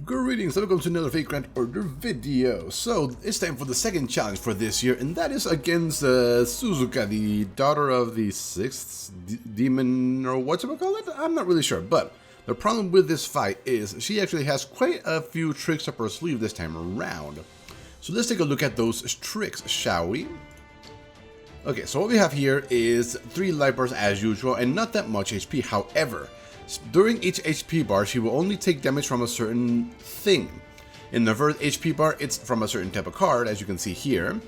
Greetings and welcome to another Fate Grand Order video. So, it's time for the second challenge for this year, and that is against Suzuka, the daughter of the 6th demon, or whatchamacallit? I'm not really sure, but the problem with this fight is she actually has quite a few tricks up her sleeve this time around. So let's take a look at those tricks, shall we? Okay, so what we have here is 3 life bars as usual, and not that much HP. However, during each HP bar, she will only take damage from a certain thing. In the first HP bar, it's from a certain type of card, as you can see here.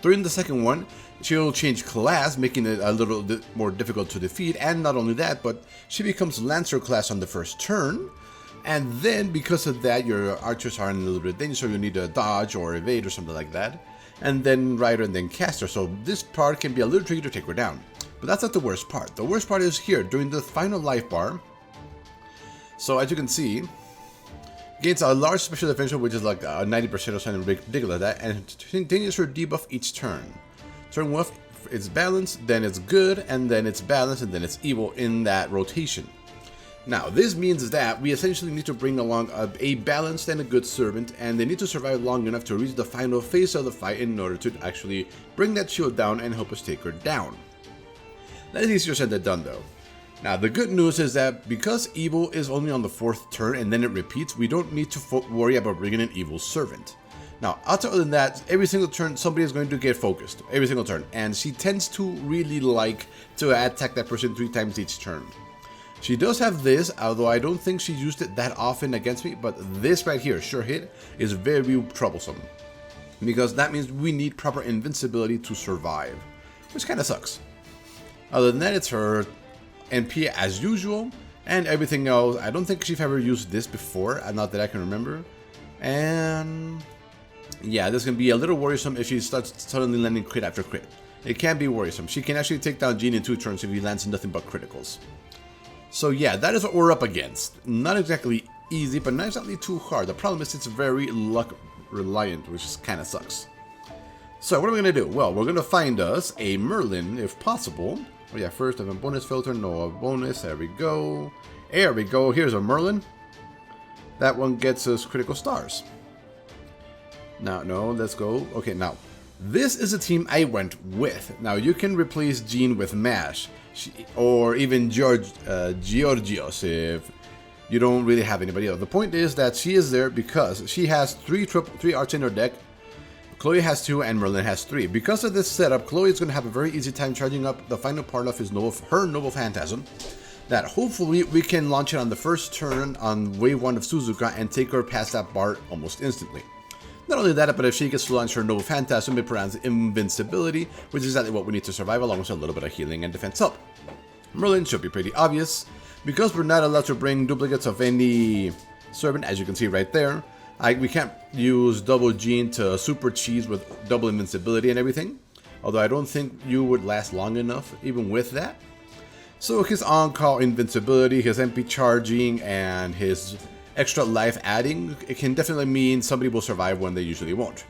During the second one, she'll change class, making it a little bit more difficult to defeat, and not only that, but she becomes Lancer class on the first turn. And then, because of that, your archers are in a little bit of danger, so you need to dodge or evade or something like that. And then Rider and then Caster, so this part can be a little tricky to take her down. But that's not the worst part. The worst part is here, during the final life bar. So as you can see, gains a large special defense, which is like 90% or something ridiculous like that, and continues her debuff each turn. Turn 1, it's balanced, then it's good, and then it's balanced, and then it's evil in that rotation. Now, this means that we essentially need to bring along a balanced and a good servant, and they need to survive long enough to reach the final phase of the fight in order to actually bring that shield down and help us take her down. That is easier said than done though. Now, the good news is that because evil is only on the 4th turn and then it repeats, we don't need to worry about bringing an evil servant. Now, other than that, every single turn somebody is going to get focused, every single turn, and she tends to really like to attack that person 3 times each turn. She does have this, although I don't think she used it that often against me, but this right here, sure hit, is very troublesome. Because that means we need proper invincibility to survive, which kind of sucks. Other than that, it's her NP as usual, and everything else. I don't think she's ever used this before, not that I can remember. And yeah, this can be a little worrisome if she starts suddenly landing crit after crit. It can be worrisome. She can actually take down Jean in 2 turns if he lands nothing but criticals. So yeah, that is what we're up against. Not exactly easy, but not exactly too hard. The problem is it's very luck reliant, which kind of sucks. So what are we going to do? Well, we're going to find us a Merlin, if possible. Oh yeah, first I have a bonus filter, no bonus, there we go. There we go, here's a Merlin. That one gets us critical stars. Now, no, let's go. Okay, now, this is a team I went with. Now, you can replace Jean with Mash, or even Georgios if you don't really have anybody else. The point is that she is there because she has 3 arts in her deck. Chloe has 2 and Merlin has 3. Because of this setup, Chloe is going to have a very easy time charging up the final part of her Noble Phantasm. That hopefully we can launch it on the first turn on wave 1 of Suzuka and take her past that bar almost instantly. Not only that, but if she gets to launch her Noble Phantasm, it provides invincibility, which is exactly what we need to survive, along with a little bit of healing and defense help. Merlin should be pretty obvious. Because we're not allowed to bring duplicates of any servant, as you can see right there, we can't use double Jean to super cheese with double invincibility and everything. Although I don't think you would last long enough even with that. So his on-call invincibility, his MP charging, and his extra life adding, it can definitely mean somebody will survive when they usually won't.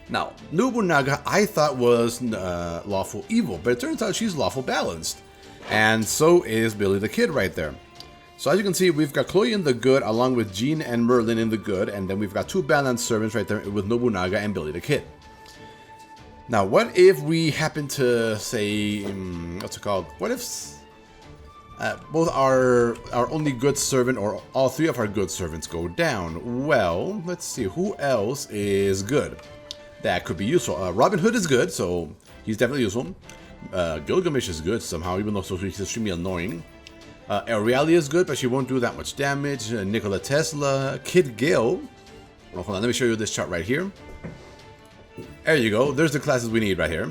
Now, Nobunaga I thought was lawful evil, but it turns out she's lawful balanced. And so is Billy the Kid right there. So as you can see, we've got Chloe in the good, along with Jean and Merlin in the good, and then we've got 2 balanced servants right there with Nobunaga and Billy the Kid. Now, what if we happen to say, what's it called? What if both our only good servant or all 3 of our good servants go down? Well, let's see, who else is good? That could be useful. Robin Hood is good, so he's definitely useful. Gilgamesh is good somehow, even though he's extremely annoying. Aurelia is good, but she won't do that much damage. Nikola Tesla, Kid Gale. Well, hold on, let me show you this chart right here. There you go, there's the classes we need right here.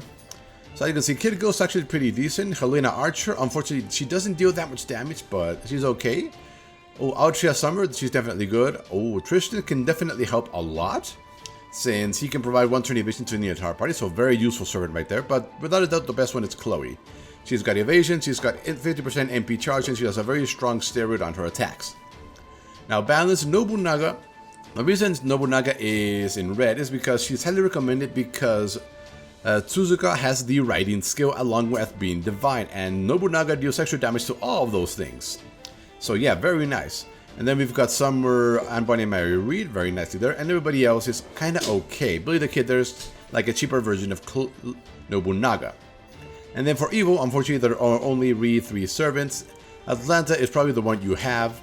So as you can see, Kid Gale's actually pretty decent. Helena Archer, unfortunately, she doesn't deal that much damage, but she's okay. Oh, Altria Summer, she's definitely good. Oh, Tristan can definitely help a lot, since he can provide 1 turn evasion to the entire party, so very useful servant right there. But without a doubt, the best one is Chloe. She's got evasion, she's got 50% MP charge, and she has a very strong steroid on her attacks. Now, balance Nobunaga. The reason Nobunaga is in red is because she's highly recommended because Suzuka has the writing skill along with being divine, and Nobunaga deals extra damage to all of those things. So yeah, very nice. And then we've got Summer and Bonnie and Mary Reed, very nicely there. And everybody else is kind of okay. Billy the Kid, there's like a cheaper version of Nobunaga. And then for Evil, unfortunately, there are only 3 servants. Atlanta is probably the one you have.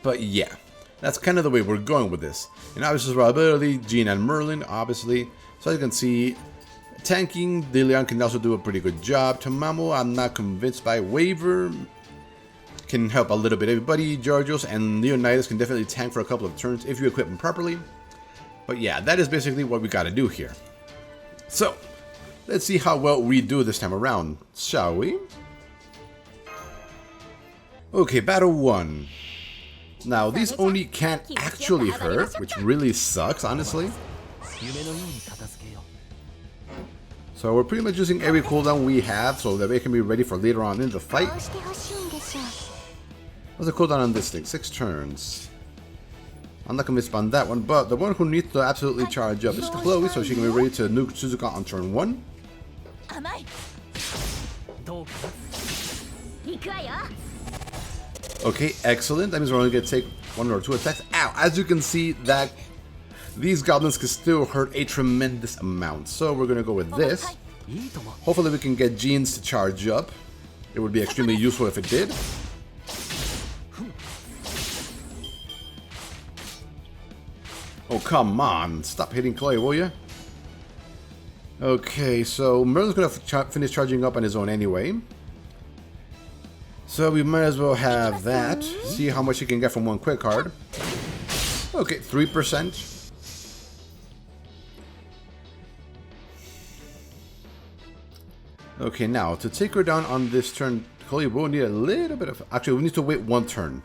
But yeah, that's kind of the way we're going with this. And obviously, survivability, Jean and Merlin, obviously. So as you can see, tanking, DeLeon can also do a pretty good job. Tamamo, I'm not convinced by. Waver can help a little bit. Everybody, Georgios and Leonidas can definitely tank for a couple of turns if you equip them properly. But yeah, that is basically what we gotta do here. So, let's see how well we do this time around, shall we? Okay, battle 1. Now, these Oni can't actually hurt, which really sucks, honestly. So we're pretty much using every cooldown we have so that we can be ready for later on in the fight. What's the cooldown on this thing? 6 turns. I'm not convinced on that one, but the one who needs to absolutely charge up is Chloe, so she can be ready to nuke Suzuka on turn 1. Okay, excellent. That means we're only going to take 1 or 2 attacks. Ow! As you can see, that these goblins can still hurt a tremendous amount. So we're going to go with this. Hopefully we can get Jeans to charge up. It would be extremely useful if it did. Oh, come on. Stop hitting Chloe, will you? Okay, so Merlin's going to finish charging up on his own anyway. So we might as well have that. See how much he can get from 1 quick card. Okay, 3%. Okay, now to take her down on this turn, Chloe will need a little bit of... Actually, we need to wait 1 turn.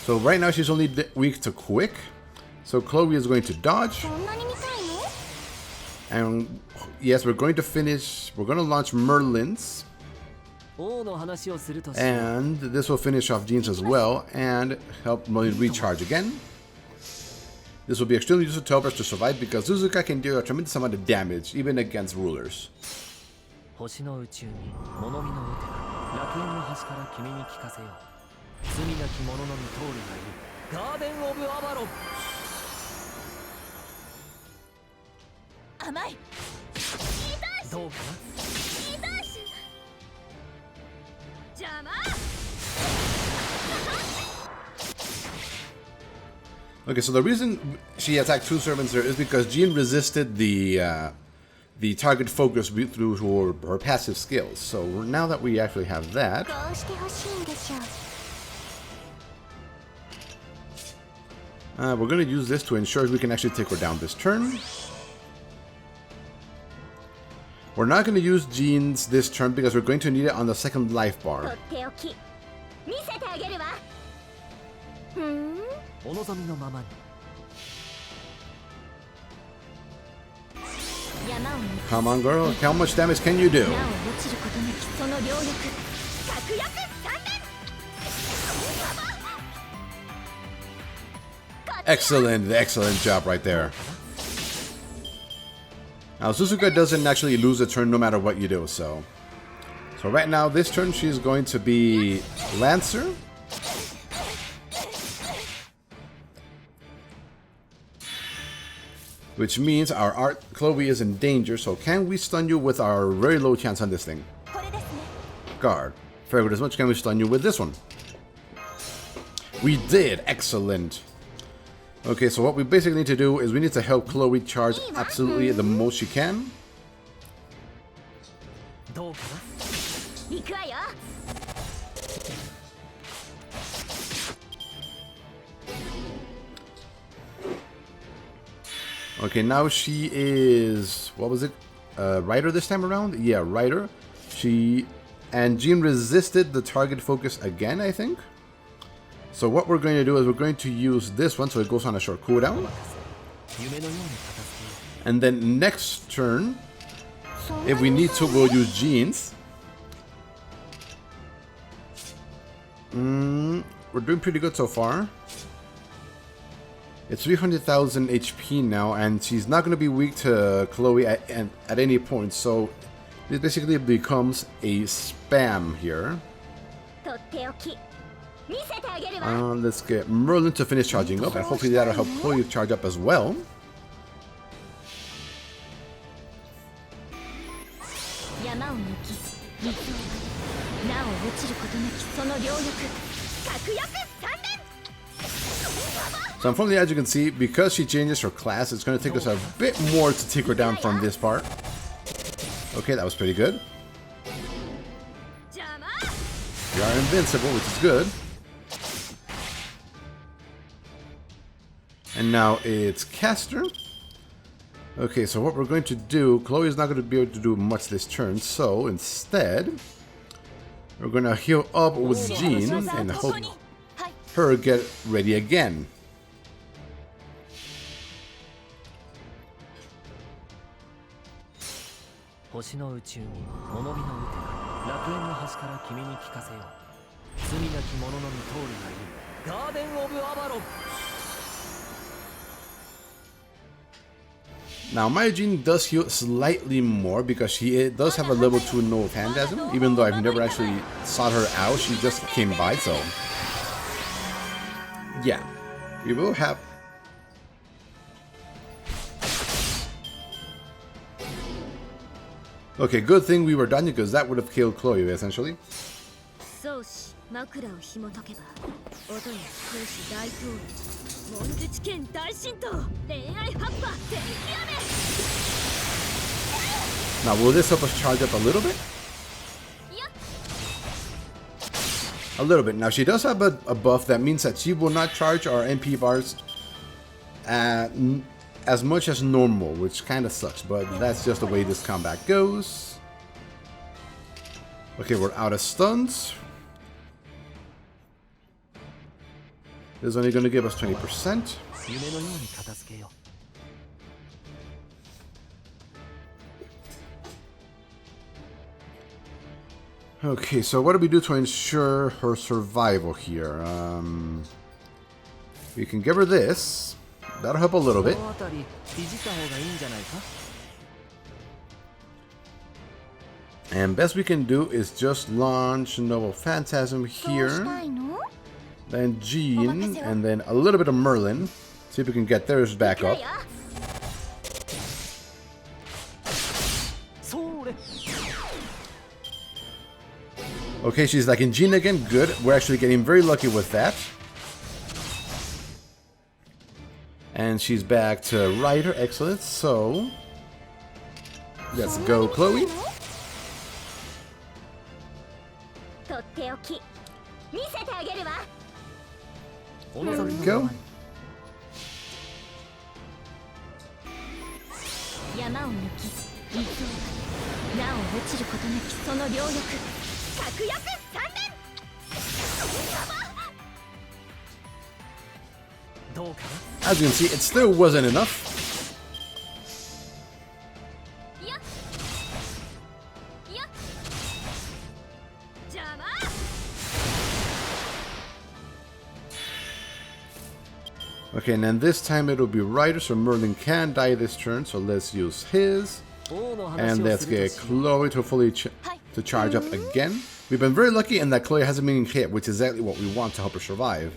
So right now she's only weak to quick. So Chloe is going to dodge. And yes, we're going to finish... We're going to launch Merlin's. And this will finish off Jeans as well and help Merlin recharge again. This will be extremely useful to help us to survive because Suzuka can do a tremendous amount of damage even against rulers. Okay, so the reason she attacked 2 servants there is because Jean resisted the target focus through her passive skills. So now that we actually have that, we're going to use this to ensure we can actually take her down this turn. We're not going to use Jean's this turn because we're going to need it on the 2nd life bar. Come on, girl. How much damage can you do? Excellent, excellent job right there. Now, Suzuka doesn't actually lose a turn no matter what you do, so right now, this turn, she's going to be Lancer. Which means our Chloe is in danger, so can we stun you with our very low chance on this thing? Guard. Very good as much. Can we stun you with this one? We did! Excellent. Okay, so what we basically need to do is we need to help Chloe charge absolutely the most she can. Okay, now she is... What was it? Rider this time around? Yeah, Rider. And Jean resisted the target focus again, I think. So what we're going to do is we're going to use this one so it goes on a short cooldown. And then next turn, if we need to, we'll use Jean's. We're doing pretty good so far. It's 300,000 HP now, and she's not going to be weak to Chloe at any point, so it basically becomes a spam here. Let's get Merlin to finish charging up, and hopefully that'll help Chloe charge up as well. So unfortunately, as you can see, because she changes her class, it's going to take us a bit more to take her down from this part. Okay, that was pretty good. We are invincible, which is good. And now it's Caster. Okay, so what we're going to do, Chloe is not going to be able to do much this turn, so instead, we're going to heal up with Jean and hope her get ready again. Now, my Jean does heal slightly more because she does have a level 2 no Phantasm. Even though I've never actually sought her out, she just came by, so... yeah, we will have... okay, good thing we were done because that would have killed Chloe, essentially. Now, will this help us charge up a little bit? A little bit. Now, she does have a buff that means that she will not charge our MP bars as much as normal, which kind of sucks, but that's just the way this combat goes. Okay, we're out of stuns. This is only going to give us 20%. Okay, so what do we do to ensure her survival here? We can give her this. That'll help a little bit. And best we can do is just launch Noble Phantasm here. Then Jean, and then a little bit of Merlin. See if we can get theirs back up. Okay, she's like in Jean again. Good. We're actually getting very lucky with that. And she's back to Rider. Excellent. So, let's go, Chloe. There we go. As you can see, it still wasn't enough. Okay, and then this time it'll be Rider, so Merlin can die this turn, so let's use his. And let's get Chloe to fully to charge up again. We've been very lucky in that Chloe hasn't been hit, which is exactly what we want to help her survive.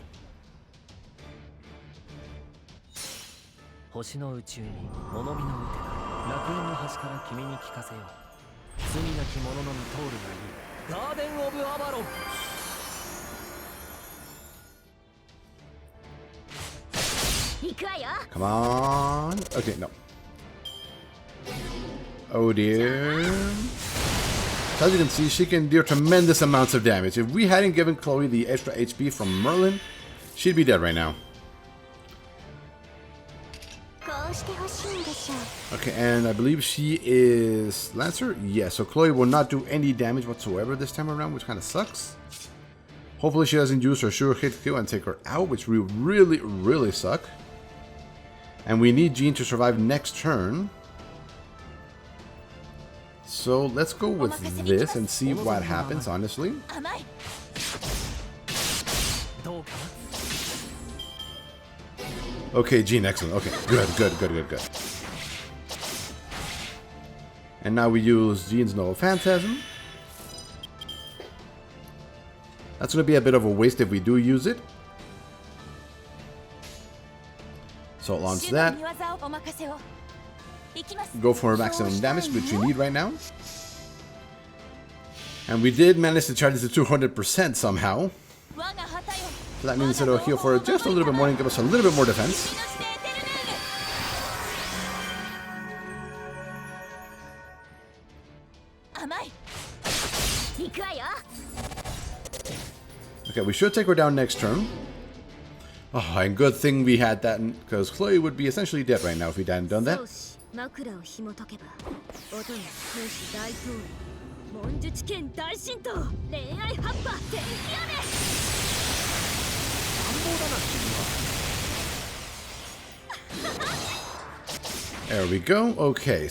Come on. Okay, no. Oh dear. So as you can see, she can deal tremendous amounts of damage. If we hadn't given Chloe the extra HP from Merlin, she'd be dead right now. Okay, and I believe she is Lancer? Yeah, so Chloe will not do any damage whatsoever this time around, which kind of sucks. Hopefully she doesn't use her sure hit kill and take her out, which will really, really suck. And we need Jean to survive next turn. So let's go with this and see what happens, honestly. Okay, Jean, excellent. Okay, good. And now we use Jean's Noble Phantasm. That's going to be a bit of a waste if we do use it. So launch that. Go for maximum damage, which we need right now. And we did manage to charge it to 200% somehow. So that means it'll heal for just a little bit more and give us a little bit more defense. Okay, we should take her down next turn. Oh, and good thing we had that, because Chloe would be essentially dead right now if we hadn't done that. There we go. Okay.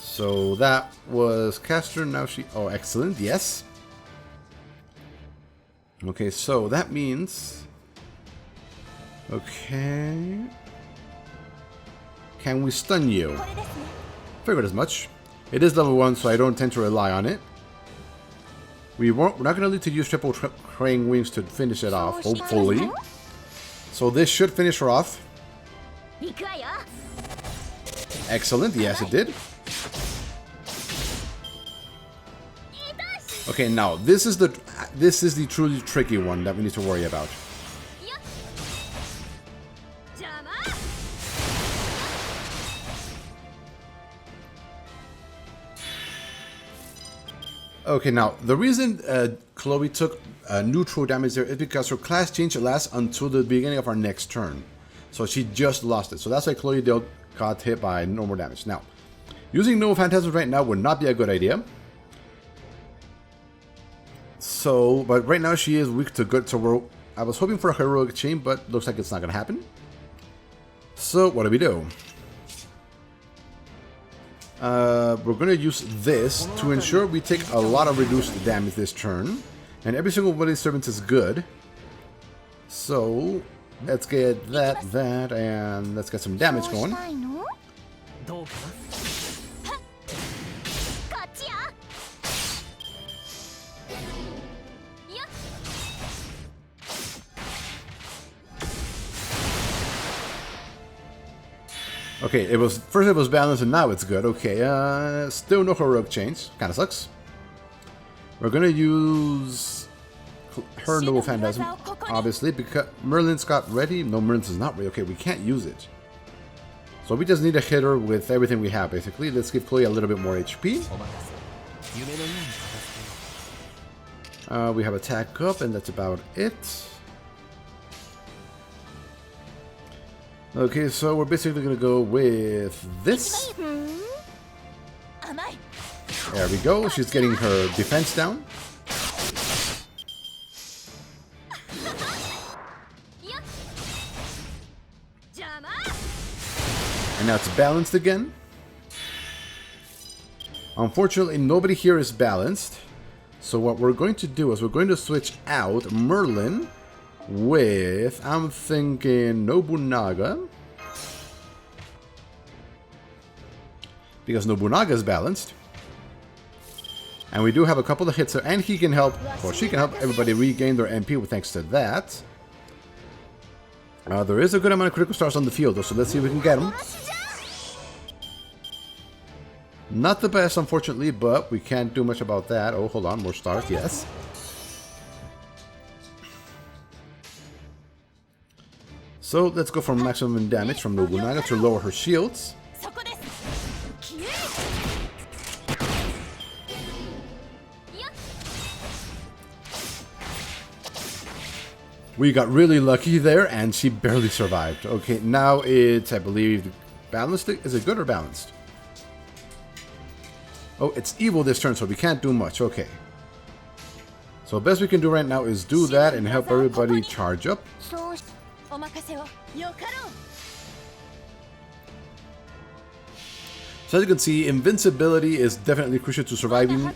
So that was Caster. Now she... Oh, excellent. Yes. Okay, so that means... Okay... Can we stun you? Figured as much. It is level 1, so I don't tend to rely on it. We're not going to need to use triple crane wings to finish it off, hopefully. So this should finish her off. Excellent. Yes, it did. Okay, now this is the truly tricky one that we need to worry about. Okay, now the reason Chloe took neutral damage there is because her class change lasts until the beginning of our next turn. So she just lost it. So that's why Chloe got hit by normal damage. Now, using no phantasms right now would not be a good idea. So, but right now she is weak to good. So I was hoping for a heroic chain, but looks like it's not going to happen. So what do? We're going to use this to ensure we take a lot of reduced damage this turn. And every single one of these servants is good. So, let's get that, and let's get some damage going. Okay, first it was balanced and now it's good. Okay, still no heroic change. Kinda sucks. We're gonna use her noble phantasm, obviously, because Merlin's got ready. No, Merlin's is not ready. Okay, we can't use it. So we just need to hit her with everything we have, basically. Let's give Chloe a little bit more HP. We have attack up, and that's about it. Okay, so we're basically going to go with this. There we go. She's getting her defense down. And now it's balanced again. Unfortunately, nobody here is balanced. So what we're going to do is we're going to switch out Merlin with, I'm thinking, Nobunaga. Because Nobunaga is balanced. And we do have a couple of hits there, and he can help, or she can help everybody regain their MP thanks to that. There is a good amount of critical stars on the field, though, so let's see if we can get them. Not the best, unfortunately, but we can't do much about that. Oh, hold on, more stars, yes. So let's go for maximum damage from Nobunaga to lower her shields. We got really lucky there, and she barely survived. Okay, now it's, I believe, balanced. Is it good or balanced? Oh, it's evil this turn, so we can't do much. Okay. So best we can do right now is do that and help everybody charge up. So as you can see, invincibility is definitely crucial to surviving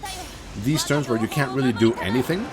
these turns where you can't really do anything.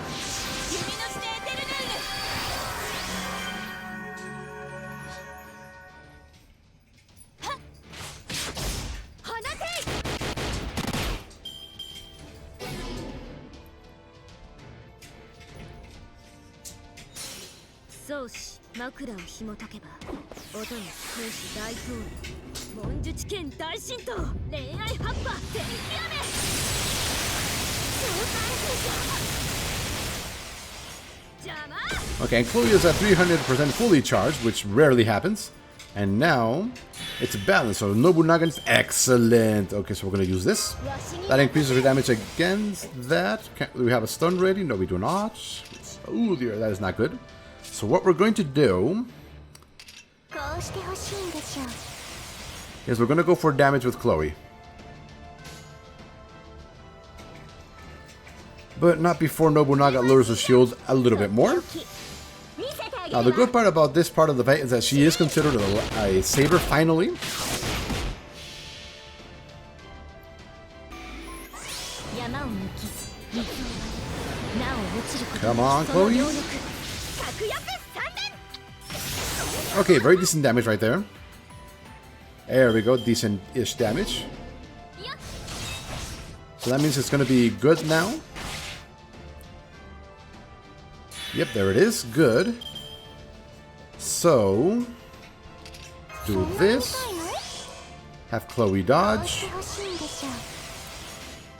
Okay, and Chloe is at 300% fully charged, which rarely happens. And now it's balanced, so Nobunaga is excellent. Okay, so we're going to use this. That increases her damage against that. Do we have a stun ready? No, we do not. Oh dear, that is not good. So what we're going to do is we're going to go for damage with Chloe. But not before Nobunaga lowers her shield a little bit more. Now the good part about this part of the fight is that she is considered a saber finally. Come on, Chloe. Okay, very decent damage right there. There we go, decent-ish damage. So that means it's going to be good now. Yep, there it is. Good. So, do this. Have Chloe dodge.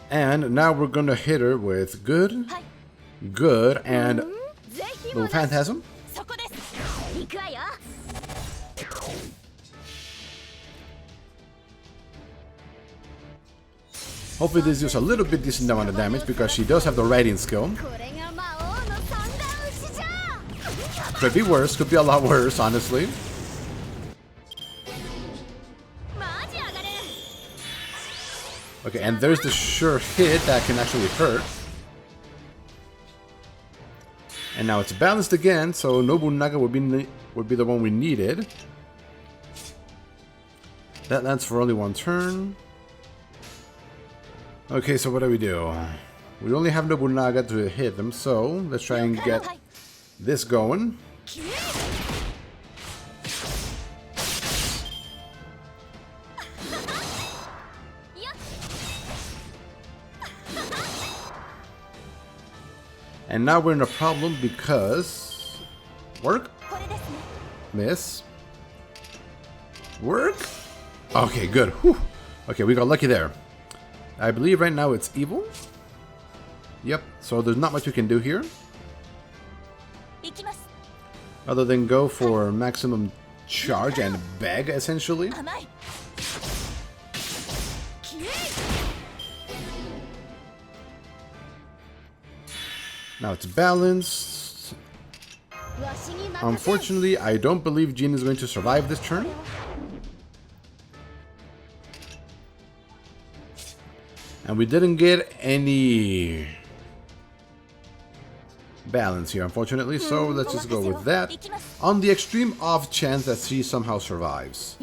And now we're going to hit her with good, good, and little phantasm. Hopefully this does a little bit decent amount of damage because she does have the riding skill. Could be worse, could be a lot worse, honestly. Okay, and there's the sure hit that can actually hurt. And now it's balanced again, so Nobunaga would be the one we needed. That lands for only one turn. Okay, so what do? We only have Nobunaga to hit them, so let's try and get this going. And now we're in a problem because... Work? Miss. Work? Okay, good. Whew. Okay, we got lucky there. I believe right now it's evil. Yep, so there's not much we can do here. Other than go for maximum charge and beg, essentially. Now it's balanced. Unfortunately, I don't believe Jean is going to survive this turn. And we didn't get any balance here, unfortunately, so let's just go with that. On the extreme off chance that she somehow survives.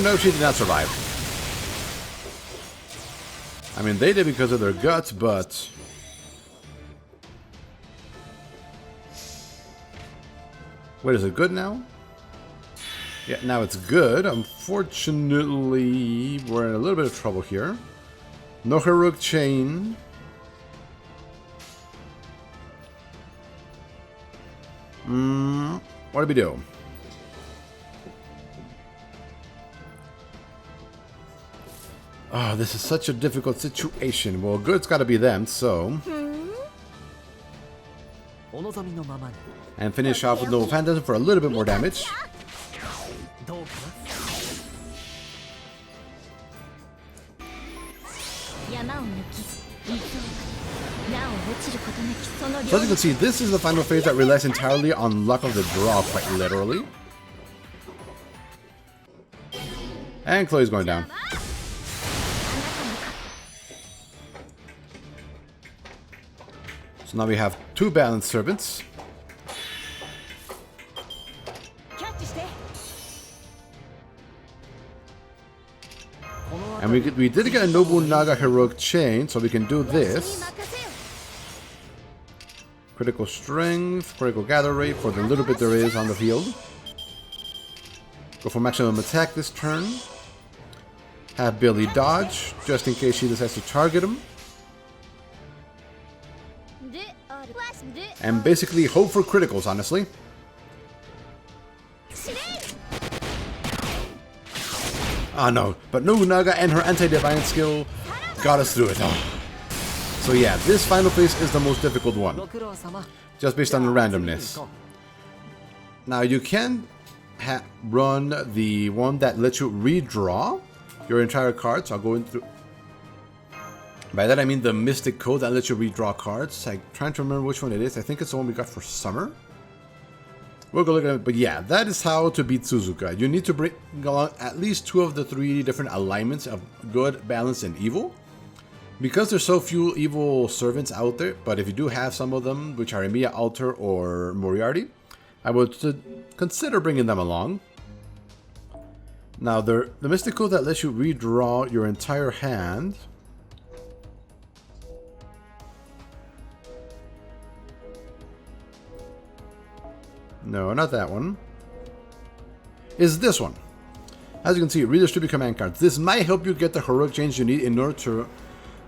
No, she did not survive. I mean, they did because of their guts, but... Wait, is it good now? Yeah, now it's good. Unfortunately, we're in a little bit of trouble here. No heroic chain. What do we do? Oh, this is such a difficult situation. Well, good's got to be them, so... And finish off with Noble Phantasm for a little bit more damage. So as you can see, this is the final phase that relies entirely on luck of the draw, quite literally. And Chloe's going down. So now we have two balanced servants. And And we did get a Nobunaga Heroic Chain, so we can do this. Critical Strength, Critical Gather Rate for the little bit there is on the field. Go for maximum attack this turn. Have Billy dodge, just in case she decides to target him. And basically hope for criticals, honestly. Ah no, but Nobunaga and her anti-divine skill got us through it. Oh. So yeah, this final phase is the most difficult one, just based on the randomness. Now you can run the one that lets you redraw your entire cards. I'll go into... By that I mean the Mystic Code that lets you redraw cards. I'm trying to remember which one it is. I think it's the one we got for summer. We'll go look at it, but yeah, that is how to beat Suzuka. You need to bring along at least 2 of the 3 different alignments of good, balance, and evil. Because there's so few evil servants out there, but if you do have some of them, which are Emiya, Alter, or Moriarty, I would consider bringing them along. Now, the Mystic Code that lets you redraw your entire hand... No, not that one. Is this one. As you can see, redistribute command cards. This might help you get the heroic change you need in order to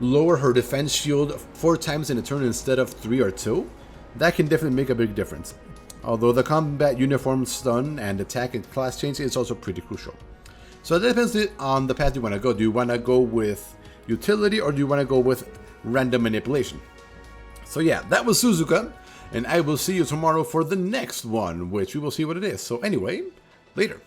lower her defense shield 4 times in a turn instead of 3 or 2. That can definitely make a big difference. Although the combat uniform stun and attack and class change is also pretty crucial. So that depends on the path you want to go. Do you want to go with utility or do you want to go with random manipulation? So yeah, that was Suzuka. And I will see you tomorrow for the next one, which we will see what it is. So anyway, later.